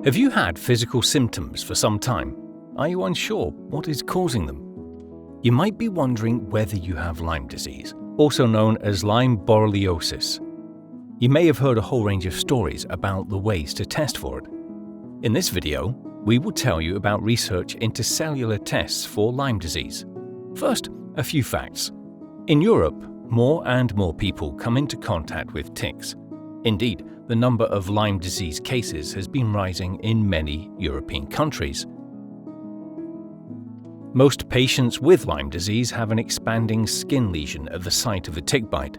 Have you had physical symptoms for some time? Are you unsure what is causing them? You might be wondering whether you have Lyme disease, also known as Lyme borreliosis. You may have heard a whole range of stories about the ways to test for it. In this video, we will tell you about research into cellular tests for Lyme disease. First, a few facts. In Europe, more and more people come into contact with ticks. Indeed, the number of Lyme disease cases has been rising in many European countries. Most patients with Lyme disease have an expanding skin lesion at the site of a tick bite,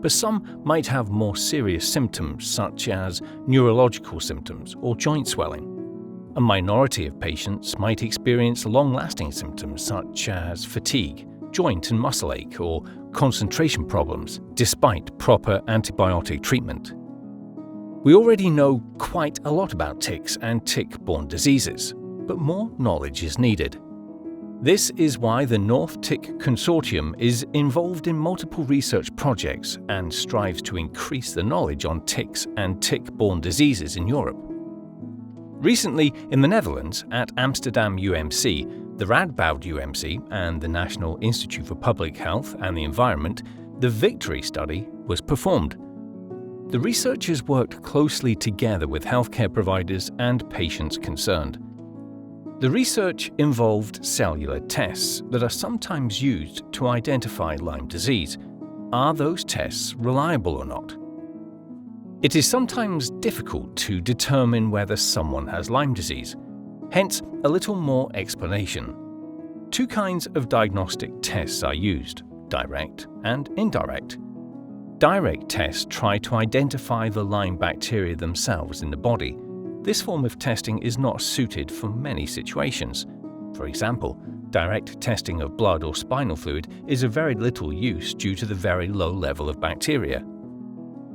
but some might have more serious symptoms such as neurological symptoms or joint swelling. A minority of patients might experience long-lasting symptoms such as fatigue, joint and muscle ache, or concentration problems despite proper antibiotic treatment. We already know quite a lot about ticks and tick-borne diseases, but more knowledge is needed. This is why the North Tick Consortium is involved in multiple research projects and strives to increase the knowledge on ticks and tick-borne diseases in Europe. Recently, in the Netherlands, at Amsterdam UMC, the Radboud UMC, and the National Institute for Public Health and the Environment, the Victory study was performed. The researchers worked closely together with healthcare providers and patients concerned. The research involved cellular tests that are sometimes used to identify Lyme disease. Are those tests reliable or not? It is sometimes difficult to determine whether someone has Lyme disease. Hence, a little more explanation. Two kinds of diagnostic tests are used: direct and indirect. Direct tests try to identify the Lyme bacteria themselves in the body. This form of testing is not suited for many situations. For example, direct testing of blood or spinal fluid is of very little use due to the very low level of bacteria.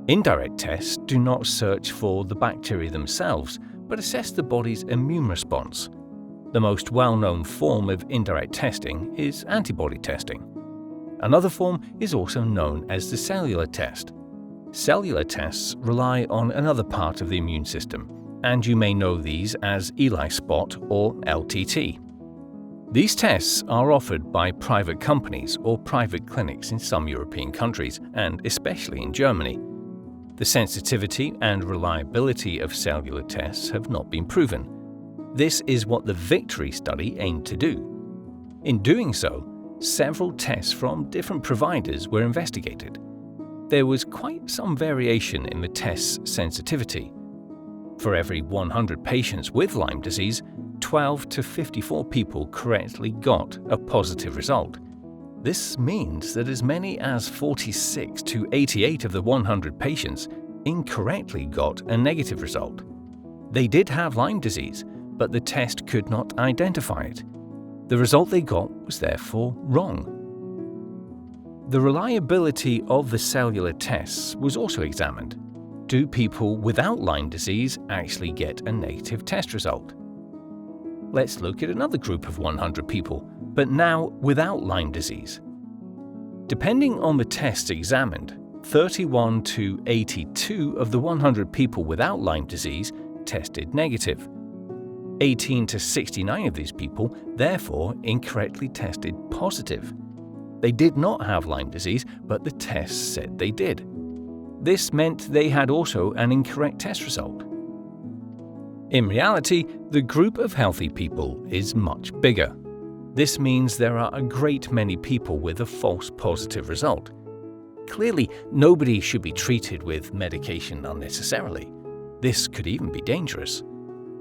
Indirect tests do not search for the bacteria themselves, but assess the body's immune response. The most well-known form of indirect testing is antibody testing. Another form is also known as the cellular test. Cellular tests rely on another part of the immune system, and you may know these as ELISPOT or LTT. These tests are offered by private companies or private clinics in some European countries, and especially in Germany. The sensitivity and reliability of cellular tests have not been proven. This is what the Victory study aimed to do. In doing so, several tests from different providers were investigated. There was quite some variation in the test's sensitivity. For every 100 patients with Lyme disease, 12 to 54 people correctly got a positive result. This means that as many as 46 to 88 of the 100 patients incorrectly got a negative result. They did have Lyme disease, but the test could not identify it. The result they got was therefore wrong. The reliability of the cellular tests was also examined. Do people without Lyme disease actually get a negative test result? Let's look at another group of 100 people, but now without Lyme disease. Depending on the tests examined, 31 to 82 of the 100 people without Lyme disease tested negative. 18 to 69 of these people therefore incorrectly tested positive. They did not have Lyme disease, but the tests said they did. This meant they had also an incorrect test result. In reality, the group of healthy people is much bigger. This means there are a great many people with a false positive result. Clearly, nobody should be treated with medication unnecessarily. This could even be dangerous.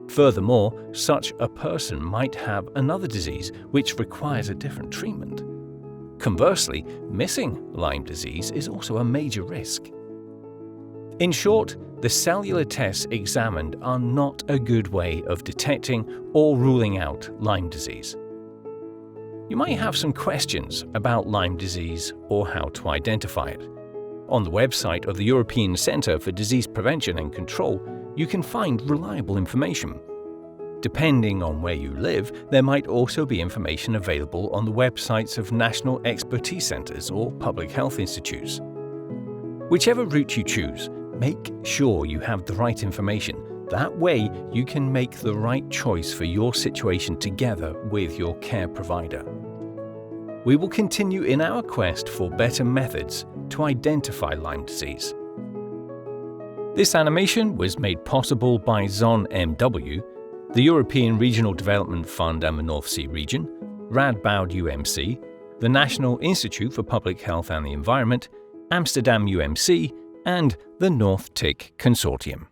Furthermore, such a person might have another disease which requires a different treatment. Conversely, missing Lyme disease is also a major risk. In short, the cellular tests examined are not a good way of detecting or ruling out Lyme disease. You might have some questions about Lyme disease or how to identify it. On the website of the European Centre for Disease Prevention and Control, you can find reliable information. Depending on where you live, there might also be information available on the websites of national expertise centres or public health institutes. Whichever route you choose, make sure you have the right information, That way, you can make the right choice for your situation together with your care provider. We will continue in our quest for better methods to identify Lyme disease. This animation was made possible by ZON-MW, the European Regional Development Fund and the North Sea region, Radboud UMC, the National Institute for Public Health and the Environment, Amsterdam UMC, and the North Tick Consortium.